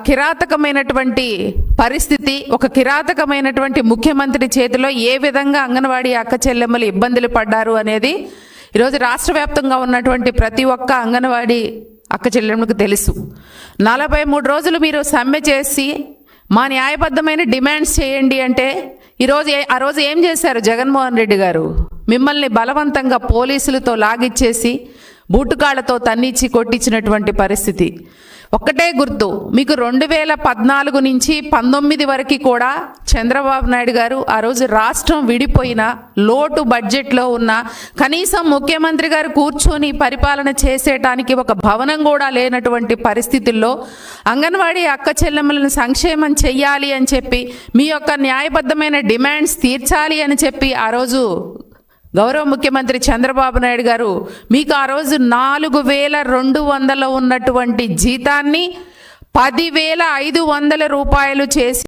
కిరాతకమైనటువంటి పరిస్థితి, ఒక కిరాతకమైనటువంటి ముఖ్యమంత్రి చేతిలో ఏ విధంగా అంగన్వాడీ అక్క చెల్లెమ్మలు ఇబ్బందులు పడ్డారు అనేది ఈరోజు రాష్ట్ర వ్యాప్తంగా ఉన్నటువంటి ప్రతి ఒక్క అంగన్వాడీ అక్క చెల్లెమ్మలకు తెలుసు. 43 రోజులు మీరు సమ్మె చేసి మా న్యాయబద్ధమైన డిమాండ్స్ చేయండి అంటే ఆ రోజు ఏం చేశారు జగన్మోహన్ రెడ్డి గారు? మిమ్మల్ని బలవంతంగా పోలీసులతో లాగిచ్చేసి బూటుకాళ్లతో తన్నిచ్చి కొట్టించినటువంటి పరిస్థితి. ఒక్కటే గుర్తు, మీకు 2014 నుంచి 19 వరకు కూడా చంద్రబాబు నాయుడు గారు ఆ రోజు రాష్ట్రం విడిపోయిన లోటు బడ్జెట్లో ఉన్న కనీసం ముఖ్యమంత్రి గారు కూర్చొని పరిపాలన చేసేటానికి ఒక భవనం కూడా లేనటువంటి పరిస్థితుల్లో అంగన్వాడీ అక్క చెల్లెమ్మలను సంక్షేమం చెయ్యాలి అని చెప్పి, మీ యొక్క న్యాయబద్ధమైన డిమాండ్స్ తీర్చాలి అని చెప్పి ఆ రోజు గౌరవ ముఖ్యమంత్రి చంద్రబాబు నాయుడు గారు మీకు ఆ రోజు 4200 ఉన్నటువంటి జీతాన్ని 10,500 రూపాయలు చేసి